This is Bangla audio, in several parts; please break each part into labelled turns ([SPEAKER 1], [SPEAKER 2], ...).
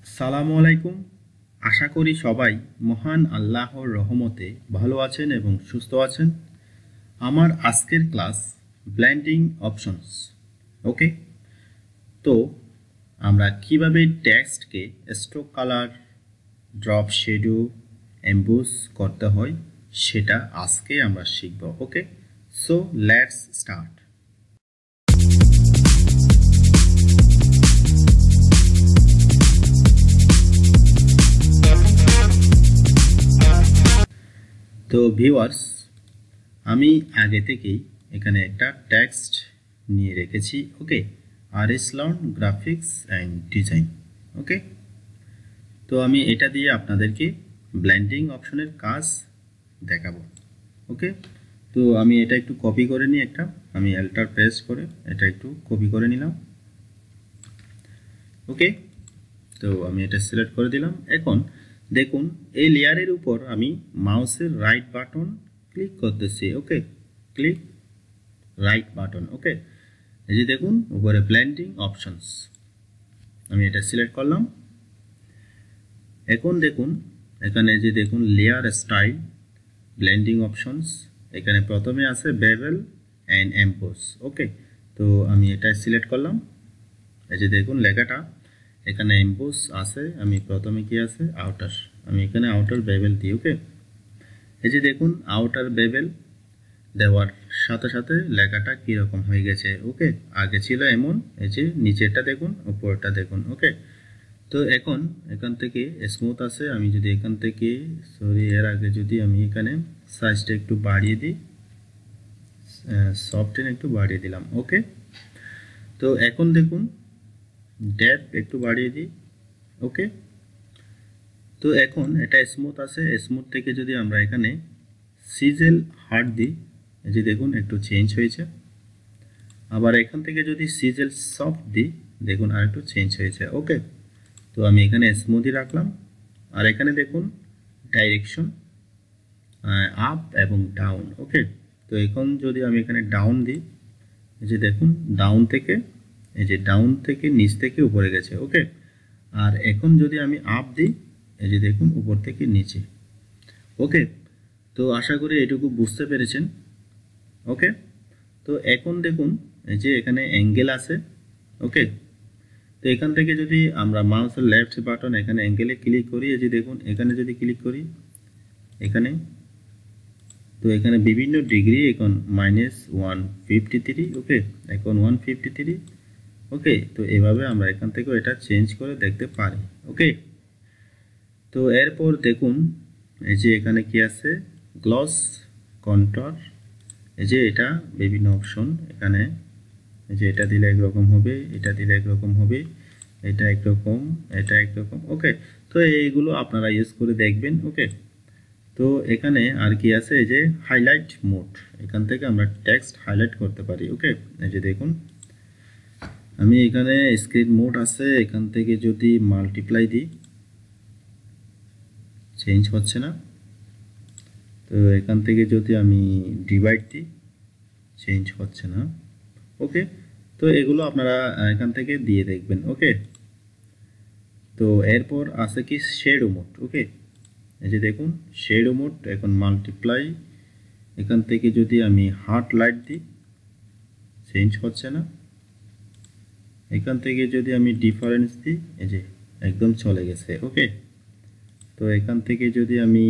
[SPEAKER 1] সালামু আলাইকুম। আশা করি সবাই মহান আল্লাহর রহমতে ভালো আছেন এবং সুস্থ আছেন। আমার আজকের ক্লাস ব্লেন্ডিং অপশনস। ওকে, তো আমরা কিভাবে টেক্সটকে stroke colour, drop shadow, emboss করতে হয় সেটা আজকে আমরা শিখব। Okay, so let's start. তো ভিউয়ার্স, আমি আগে থেকেই এখানে একটা টেক্সট নিয়ে রেখেছি। Okay, RS Learn graphics and design. Okay, তো আমি এটা দিয়ে আপনাদেরকে ব্লেন্ডিং অপশনের কাজ দেখাবো। ওকে, তো আমি এটা একটু কপি করে নিই। আমি অল্টার প্রেস করে এটা একটু কপি করে নিলাম। ওকে, তো আমি এটা সিলেক্ট করে দিলাম। এখন দেখুন, এই লেয়ারের উপর আমি মাউসের রাইট বাটন ক্লিক করতেছি। ওকে, ক্লিক রাইট বাটন। ওকে, এই যে দেখুন উপরে ব্লেন্ডিং অপশনস, আমি এটা সিলেক্ট করলাম। এখন দেখুন এখানে যে দেখুন লেয়ার স্টাইল, ব্লেন্ডিং অপশনস, এখানে প্রথমে আছে বেভেল অ্যান্ড এমবোস। ওকে, তো আমি এটা সিলেক্ট করলাম। এই যে দেখুন লেখাটা এখানে এমবোস আছে। আমি প্রথমে কি আছে আউটার, আমি এখানে আউটার বেভেল দিই। ওকে, এই যে দেখুন আউটার বেভেল দেওয়ার সাথে সাথে লেখাটা কীরকম হয়ে গেছে। ওকে, আগে ছিল এমন, এই যে নিচেরটা দেখুন, উপরটা দেখুন। ওকে, তো এখন এখান থেকে স্মুথ আছে। আমি যদি এখান থেকে এর আগে যদি আমি এখানে সাইজটা একটু বাড়িয়ে দিই, সফটেন একটু বাড়িয়ে দিলাম। ওকে, তো এখন দেখুন ডেপথ একটু বাড়িয়ে দিই। ওকে, তো এখন এটা স্মুথ আছে। স্মুথ থেকে যদি আমরা এখানে সিজেল হার্ড দিই, এই যে দেখুন একটু চেঞ্জ হয়েছে। আবার এখান থেকে যদি সিজেল সফট দিই, দেখুন আর একটু চেঞ্জ হয়েছে। ওকে, তো আমি এখানে স্মুথই রাখলাম। আর এখানে দেখুন ডাইরেকশন আপ এবং ডাউন। ওকে, তো এখন যদি আমি এখানে ডাউন দিই, এই যে দেখুন ডাউন থেকে, এই যে ডাউন থেকে নিচ থেকে উপরে গেছে। ওকে, আর এখন যদি আমি আপ দিই, এই যে দেখুন উপর থেকে নিচে। ওকে, তো আশা করি এটুকু বুঝতে পেরেছেন। ওকে, তো এখন দেখুন এই যে এখানে অ্যাঙ্গেল আছে। ওকে, তো এখান থেকে যদি আমরা মাউসের লেফট বাটন এখানে অ্যাঙ্গেলে ক্লিক করি, এই যে দেখুন এখানে যদি ক্লিক করি এখানে, তো এখানে বিভিন্ন ডিগ্রি, এখন -153। ওকে, এখন 153। ওকে, তো এভাবে আমরা এখান থেকেও এটা চেঞ্জ করে দেখতে পারি। ওকে, তো এরপর দেখুন এই যে এখানে কি আছে গ্লস, কন্ট্রোল, এই যে এটা বিভিন্ন অপশন। এখানে এই যে এটা দিলে একরকম হবে, এটা দিলে একরকম হবে, এটা একরকম, এটা একরকম। ওকে, তো এইগুলো আপনারা ইউজ করে দেখবেন। ওকে, তো এখানে আর কি আছে, এই যে হাইলাইট মোড, এখান থেকে আমরা টেক্সট হাইলাইট করতে পারি। ওকে, এই যে দেখুন আমি এখানে স্ক্রিন মোড আছে, এখান থেকে যদি মাল্টিপ্লাই দিই চেঞ্জ হচ্ছে না। তো এখান থেকে যদি আমি ডিভাইড দিই চেঞ্জ হচ্ছে না। ওকে, তো এগুলো আপনারা এখান থেকে দিয়ে দেখবেন। ওকে, তো এরপর আছে কি শেডো মোড। ওকে, এই যে দেখুন শেডো মোড, এখন মাল্টিপ্লাই, এখান থেকে যদি আমি হার্ট লাইট দিই চেঞ্জ হচ্ছে না। এখান থেকে যদি আমি ডিফারেন্স দিই, এই যে একদম চলে গেছে। ওকে, তো এখান থেকে যদি আমি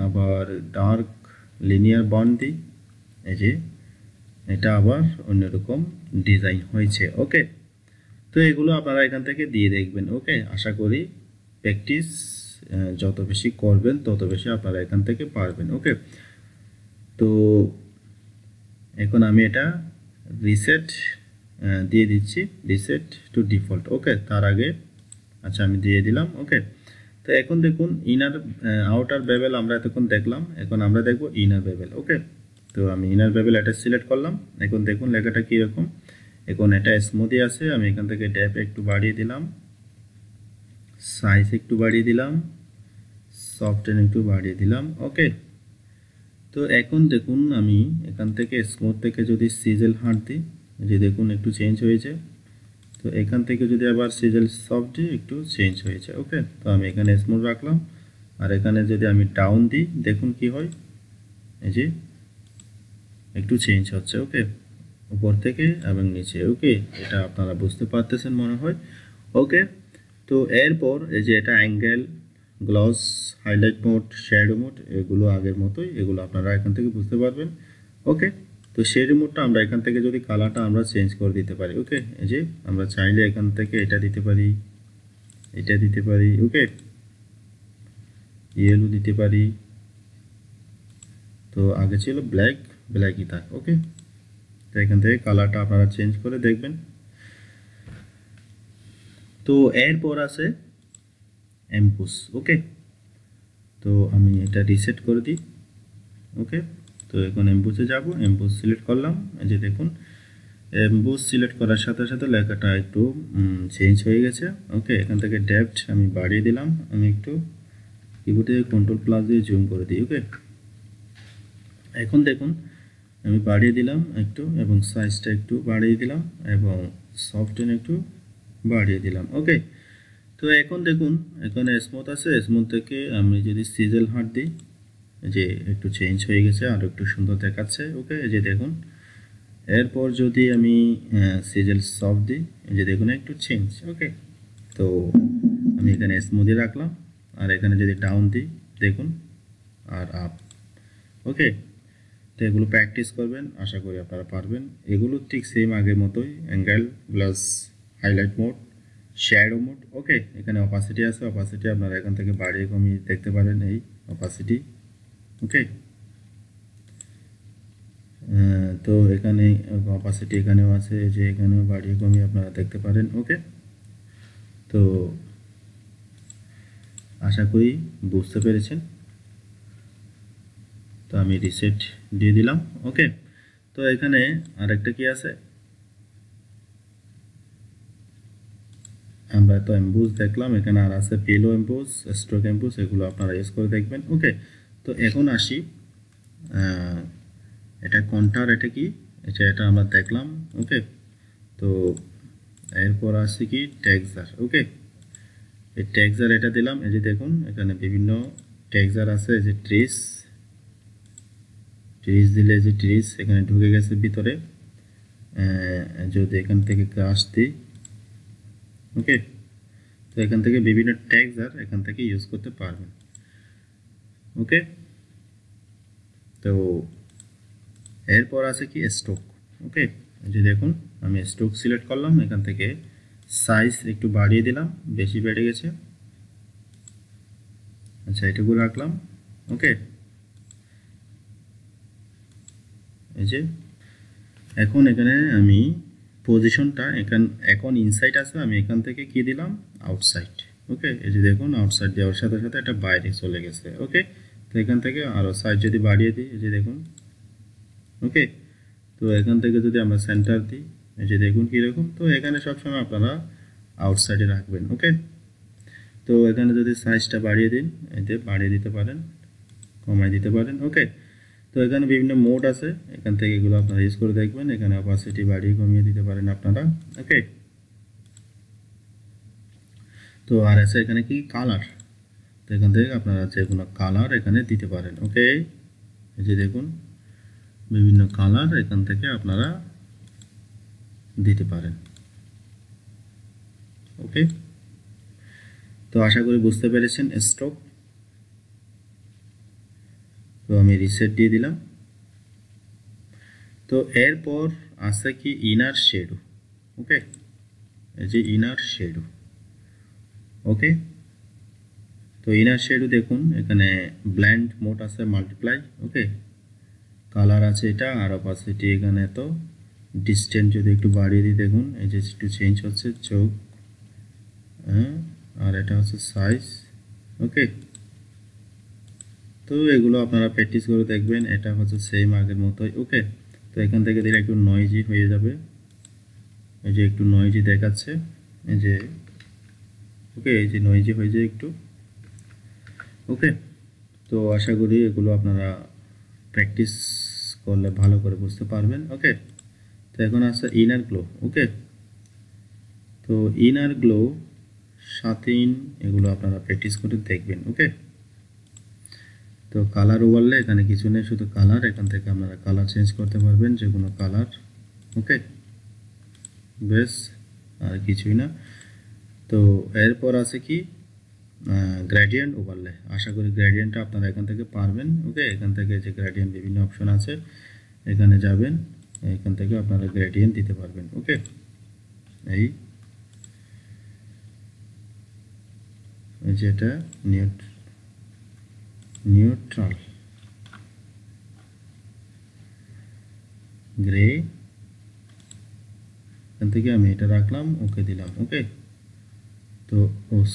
[SPEAKER 1] আবার ডার্ক লিনিয়ার বন্ড দিই, এই যে এটা আবার অন্যরকম ডিজাইন হয়েছে। ওকে, তো এগুলো আপনারা এখান থেকে দিয়ে দেখবেন। ওকে, আশা করি প্র্যাকটিস যত বেশি করবেন তত বেশি আপনারা এখান থেকে পারবেন। ওকে, তো এখন আমি এটা রিসেট দিয়ে দিচ্ছি, রিসেট টু ডিফল্ট। ওকে, তার আগে আচ্ছা আমি দিয়ে দিলাম। ওকে, তো এখন দেখুন ইনার আউটার বেভেল আমরা এতক্ষণ দেখলাম, এখন আমরা দেখব ইনার বেভেল। ওকে, তো আমি ইনার বেভেল এটা সিলেক্ট করলাম। এখন দেখুন লেখাটা কীরকম, এখন এটা স্মুথি আছে। আমি এখান থেকে ডেপথ একটু বাড়িয়ে দিলাম, সাইজ একটু বাড়িয়ে দিলাম, সফটেন একটু বাড়িয়ে দিলাম। ওকে, তো এখন দেখুন আমি এখান থেকে স্মুথ থেকে যদি সিজেল হার্ট দিই, যে দেখুন একটু চেঞ্জ হয়েছে। তো এখান থেকে যদি আবার সিজেল সফট দিই একটু চেঞ্জ হয়েছে। ওকে, তো আমি এখানে স্মুথ রাখলাম, আর এখানে যদি আমি ডাউন দিই দেখুন কি হয়, এই যে একটু চেঞ্জ হচ্ছে। ওকে, উপর থেকে এবং নিচে। ওকে, এটা আপনারা বুঝতে পারতেছেন মনে হয়। ওকে, তো এরপর এই যে এটা angle, gloss, highlight mode, shadow mode, এগুলো আগের মতোই, এগুলো আপনারা এখান থেকে বুঝতে পারবেন। ওকে, তো শ্যাডো মোডটা আমরা এখান থেকে যদি কালারটা আমরা চেঞ্জ করে দিতে পারি। ওকে, এই যে আমরা চাইলে এখান থেকে এটা দিতে পারি, এটা দিতে পারি। ওকে, ইয়েলো দিতে পারি। তো আগে ছিল ব্ল্যাক, ব্ল্যাকই থাক। ওকে, তো এখান থেকে কালারটা আপনারা চেঞ্জ করে দেখবেন। তো এরপর আছে এমপুস। ওকে, তো আমি এটা রিসেট করে দিই। ওকে, তো এখন এমপুসে যাব, এমপুস সিলেক্ট করলাম। এই যে দেখুন এমপুস সিলেক্ট করার সাথে সাথে লেখাটা একটু চেঞ্জ হয়ে গেছে। ওকে, এখান থেকে ডেপথ আমি বাড়িয়ে দিলাম, আমি একটু কিবোর্ডে কন্ট্রোল প্লাস দিয়ে জুম করে দিই। ওকে, এখন দেখুন আমি বাড়িয়ে দিলাম একটু, এবং সাইজটা একটু বাড়িয়ে দিলাম, এবং সফটওয়্যার একটু বাড়িয়ে দিলাম। ওকে, তো এখন দেখুন এখানে স্মুথ আছে, স্মুথ থেকে আমি যদি সিজেল হাট দিই, যে একটু চেঞ্জ হয়ে গেছে, আর একটু সুন্দর দেখাচ্ছে। ওকে, এই যে দেখুন এরপর যদি আমি সিজেল সফট দিই, এই যে দেখুন একটু চেঞ্জ। ওকে, তো আমি এখানে স্মুথই রাখলাম, আর এখানে যদি ডাউন দিই দেখুন, আর আপ। ওকে, তো এগুলো প্র্যাকটিস করবেন, আশা করি আপনারা পারবেন। এগুলো ঠিক সেম আগের মতোই, angle, glass, highlight mode, shadow mode. Okay, এখানে অপাসিটি আছে, অপাসিটি আপনারা এখান থেকে বাড়িয়ে কমিয়ে দেখতে পারেন, এই অপাসিটি। ওকে, তো এখানে অপাসিটি এখানেও আছে, যে এখানেও বাড়িয়ে কমিয়ে আপনারা দেখতে পারেন। ওকে, তো আশা করি বুঝতে পেরেছেন। তো আমি রিসেট দিয়ে দিলাম। ওকে, তো এখানে আরেকটা কি আছে, আমরা তো এমবুস দেখলাম, এখানে আর আছে পিলো এমবুস, স্ট্রোক এমবুস, এগুলো আপনারা ইউজ করে দেখবেন। ওকে, তো এখন আসি এটা কন্টার, এটা কি, এটা আমরা দেখলাম। ওকে, তো এরপর আসি কি টেক্সচার। ওকে, এই টেক্সচার এটা দিলাম। এই যে দেখুন এখানে বিভিন্ন টেক্সচার আছে, এই যে ট্রিস, ট্রিস দিলে যে ট্রিস এখানে ঢুকে গেছে ভিতরে। যদি এখান থেকে ক্রাশ দিই, ওকে, তো এখান থেকে বিভিন্ন টেক্সচার এখান থেকে ইউজ করতে পারবেন। ওকে, তো এরপর আছে কি স্ট্রোক। ওকে, যে দেখুন আমি স্ট্রোক সিলেক্ট করলাম, এখান থেকে সাইজ একটু বাড়িয়ে দিলাম, বেশি বেড়ে গেছে। আচ্ছা, এটুকু রাখলাম। ওকে, এই যে এখন এখানে আমি পজিশনটা এখন ইনসাইড আছে, আমি এখান থেকে কি দিলাম, আউটসাইড। ওকে, এই যে দেখুন আউটসাইড দেওয়ার সাথে সাথে এটা বাইরে চলে গেছে। ওকে, তো এখান থেকে আরও সাইজ যদি বাড়িয়ে দিই, এই যে দেখুন। ওকে, তো এখান থেকে যদি আমরা সেন্টার দিই, এই যে দেখুন কীরকম। তো এখানে সবসময় আপনারা আউটসাইডে রাখবেন। ওকে, তো এখানে যদি সাইজটা বাড়িয়ে দিন, এতে বাড়িয়ে দিতে পারেন, কমাই দিতে পারেন। ওকে, তো এখানে বিভিন্ন মোড আছে, এখান থেকে এগুলো আপনারা ইউজ করে দেখবেন। এখানে অপাসিটি বাড়িয়ে কমিয়ে দিতে পারেন আপনারা। ওকে, তো আর আছে এখানে কি কালার, তো এখান থেকে আপনারা যে কোনো কালার এখানে দিতে পারেন। ওকে, এই যে দেখুন বিভিন্ন কালার এখান থেকে আপনারা দিতে পারেন। ওকে, তো আশা করি বুঝতে পেরেছেন স্ট্রোক। তো আমি রিসেট দিয়ে দিলাম। তো এরপর আছে কি ইনার শেডো। ওকে, এই যে ইনার শেডো। ওকে, তো ইনার শেডো দেখুন এখানে ব্ল্যান্ড মোড আছে, মাল্টিপ্লাই। ওকে, কালার আছে এটা, আর অপাসিটি এখানে তো ডিস্টেন্স যদি একটু বাড়িয়ে দিই দেখুন, এই যে একটু চেঞ্জ হচ্ছে চোখ, হ্যাঁ, আর এটা হচ্ছে সাইজ। ওকে, তো এগুলো আপনারা প্র্যাকটিস করে দেখবেন, এটা হচ্ছে সেম আগের মতোই। ওকে, তো এখান থেকে দিলে একটু নয়েজি হয়ে যাবে, এই যে একটু নয়েজি দেখাচ্ছে, এই যে ওকে, এই যে নয়েজি হয়ে যায় একটু। ওকে, তো আশা করি এগুলো আপনারা প্র্যাকটিস করলে ভালো করে বুঝতে পারবেন। ওকে, তো এখন আছে ইনার গ্লো। ওকে, তো ইনার গ্লো, সাতিন, এগুলো আপনারা প্র্যাকটিস করে দেখবেন। ওকে, তো কালার ওভারলে এখানে কিছু নেই, শুধু কালার। এখান থেকে আপনারা কালার চেঞ্জ করতে পারবেন, যে কোনো কালার। ওকে, বেশ, আর কিছুই না। তো এরপর আছে কি গ্রেডিয়েন্ট ওভারলে। আশা করি গ্রেডিয়েন্টটা আপনারা এখান থেকে পারবেন। ওকে, এখান থেকে যে গ্রেডিয়েন্ট বিভিন্ন অপশন আছে, এখানে যাবেন, এখান থেকে আপনারা গ্রেডিয়েন্ট দিতে পারবেন। ওকে, এই যেটা নিউট্রাল গ্রে, এখান থেকে আমি এটা রাখলাম, ওকে দিলাম। ওকে, তো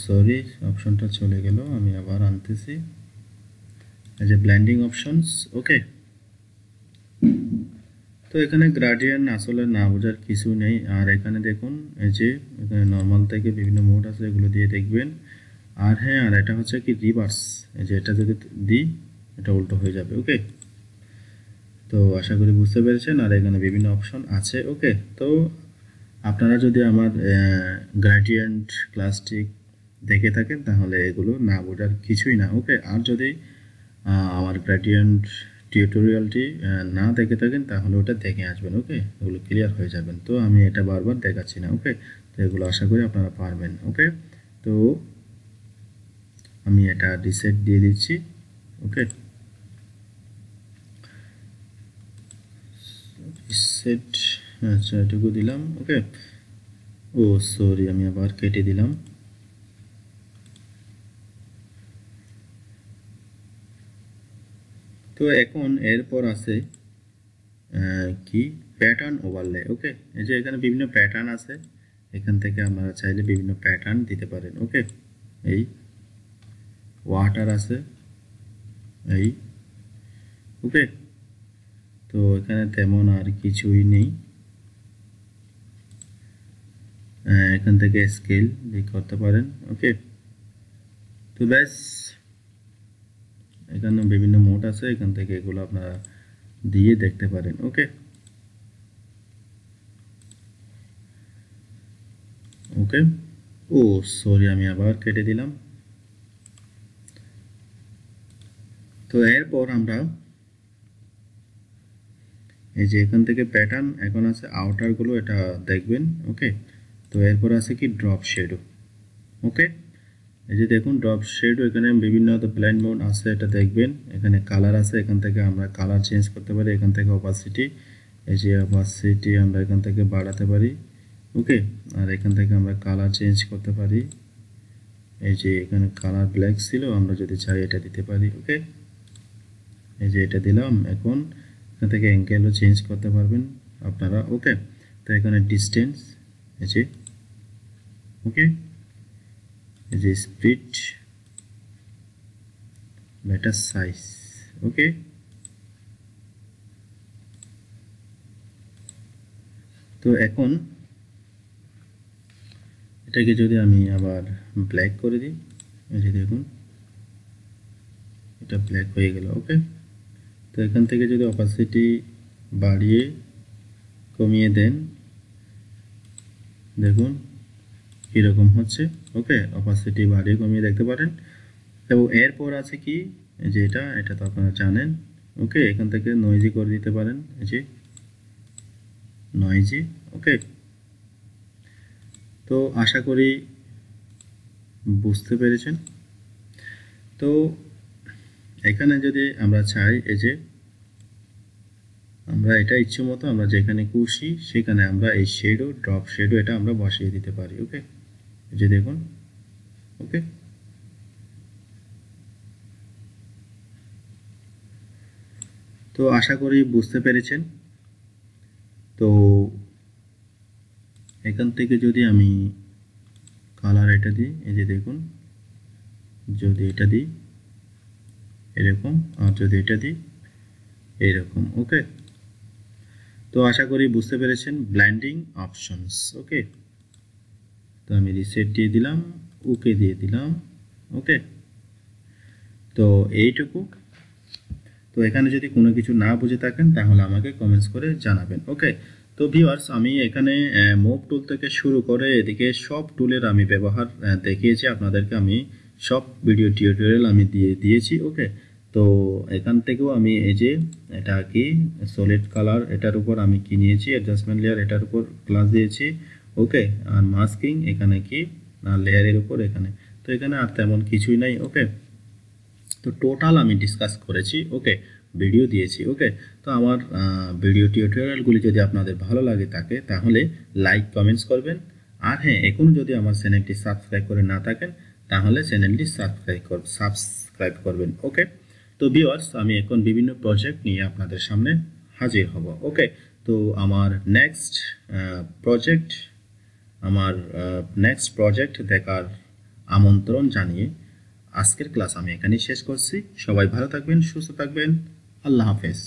[SPEAKER 1] সরি, অপশনটা চলে গেল, আমি আবার আনতেছি। এই যে ব্লেন্ডিং অপশনস। ওকে, তো এখানে গ্রেডিয়েন্ট আসলে না বোঝার কিছু নেই। আর এখানে দেখুন, এই যে এখানে নর্মাল থেকে বিভিন্ন মোড আছে, এগুলো দিয়ে দেখবেন। আর হ্যাঁ, আর এটা হচ্ছে কি রিভার্স, এই যে এটা যদি দিই, এটা উল্টো হয়ে যাবে। ওকে, তো আশা করি বুঝতে পেরেছেন। আর এখানে বিভিন্ন অপশন আছে। ওকে, তো আপনারা যদি আমার গ্রেডিয়েন্ট ক্লাসটি দেখে থাকেন, তাহলে এগুলো না বোঝার কিছুই না। ওকে, আর যদি আমার গ্রেডিয়েন্ট টিউটোরিয়ালটি না দেখে থাকেন, তাহলে ওটা দেখে আসবেন। ওকে, এগুলো ক্লিয়ার হয়ে যাবেন। তো আমি এটা বারবার দেখাচ্ছি না। ওকে, তো এগুলো আশা করি আপনারা পারবেন। ওকে, তো আমি এটা রিসেট দিয়ে দিচ্ছি। ওকে, রিসেট, আচ্ছা, এটুকু দিলাম। ওকে, ও সরি, আমি আবার কেটে দিলাম। তো এখন এরপর আছে কি প্যাটার্ন ওভারলে। ওকে, এই যে এখানে বিভিন্ন প্যাটার্ন আছে, এখান থেকে আমরা চাইলে বিভিন্ন প্যাটার্ন দিতে পারেন। ওকে, এই ওয়াটার আছে, এই। ওকে, তো এখানে তেমন আর কিছুই নেই। এখান থেকে স্কেল দিয়ে করতে পারেন। ওকে, তো ব্যাস, এখানে বিভিন্ন মোড আছে, এখান থেকে এগুলো আপনারা দিয়ে দেখতে পারেন। ওকে, ওকে, ও সরি, আমি আবার কেটে দিলাম। তো এরপর আমরা এই যে এখান থেকে প্যাটার্ন, এখন আছে আউটারগুলো, এটা দেখবেন। ওকে, তো এরপর আছে কি ড্রপ শেডো। ওকে, এই যে দেখুন ড্রপ শেডো, এখানে বিভিন্ন ব্লেন্ড মোড আছে, এটা দেখবেন। এখানে কালার আছে, এখান থেকে আমরা কালার চেঞ্জ করতে পারি। এখান থেকে অপাসিটি, এই যে অপাসিটি আমরা এখান থেকে বাড়াতে পারি। ওকে, আর এখান থেকে আমরা কালার চেঞ্জ করতে পারি। এই যে এখানে কালার ব্ল্যাক ছিল, আমরা যদি চাই এটা দিতে পারি। ওকে, এই যে এটা দিলাম। এখন এখান থেকে অ্যাঙ্গেলও চেঞ্জ করতে পারবেন আপনারা। ওকে, তো এখানে ডিস্টেন্স, এই যে ওকে, এই যে স্প্লিট, লেটার সাইজ। ওকে, তো এখন এটাকে যদি আমি আবার ব্ল্যাক করে দিই, এই যে দেখুন এটা ব্ল্যাক হয়ে গেল। ওকে, তো এখান থেকে যদি অপাসিটি বাড়িয়ে কমিয়ে দেন, দেখুন কীরকম হচ্ছে। ওকে, অপাসিটি বাড়িয়ে কমিয়ে দেখতে পারেন। এবং এরপর আছে কি, যে এটা তো আপনারা জানেন। ওকে, এখান থেকে নয়েজি করে দিতে পারেন, এই যে নয়েজি। ওকে, তো আশা করি বুঝতে পেরেছেন। তো এখানে যদি আমরা চাই, এই যে আমরা এটা ইচ্ছে মতো আমরা যেখানে খুশি সেখানে আমরা এই শেডো, ড্রপ শেডো, এটা আমরা বসিয়ে দিতে পারি। ওকে, এই যে দেখুন। ওকে, তো আশা করি বুঝতে পেরেছেন। তো এখান থেকে যদি আমি কালার এটা দিই, এই যে দেখুন, যদি এটা দিই এরকম, আর যদি এটা দিই এইরকম। ওকে, তো আশা করি বুঝতে পেরেছেন ব্লেন্ডিং অপশনস। ওকে, তো আমি রিসেট দিয়ে দিলাম, ওকে দিয়ে দিলাম। ওকে, তো এইটুকু। তো এখানে যদি কোনো কিছু না বুঝে থাকেন, তাহলে আমাকে কমেন্টস করে জানাবেন। ওকে, তো ভিউয়ার্স, আমি এখানে মুভ টুল থেকে শুরু করে এদিকে সব টুলের আমি ব্যবহার দেখিয়েছি আপনাদেরকে। আমি সব ভিডিও টিউটোরিয়াল আমি দিয়েছি। ওকে, তো এখান থেকেও আমি এই যে এটা কি সলিড কালার, এটার উপর আমি কি নিয়েছি অ্যাডজাস্টমেন্ট লেয়ার, এটার উপর ক্লাস দিয়েছি। ওকে, আর মাস্কিং এখানে কি লেয়ারের উপর এখানে, তো এখানে আর তেমন কিছুই নাই। ওকে, তো টোটাল আমি ডিসকাস করেছি। ওকে, ভিডিও দিয়েছি। ওকে, তো আমার ভিডিও টিউটোরিয়ালগুলি যদি আপনাদের ভালো লাগে থাকে তাহলে লাইক কমেন্টস করবেন। আর হ্যাঁ, এখনও যদি আমার চ্যানেলটি সাবস্ক্রাইব করে না থাকেন তাহলে চ্যানেলটি সাবস্ক্রাইব করবেন। ওকে, তো ভিউয়ার্স, আমি এখন বিভিন্ন প্রজেক্ট নিয়ে আপনাদের সামনে হাজির হব। ওকে, তো আমার নেক্সট প্রজেক্ট দেখার আমন্ত্রণ জানিয়ে আজকের ক্লাস আমি এখানেই শেষ করছি। সবাই ভালো থাকবেন, সুস্থ থাকবেন। আল্লাহ হাফেজ।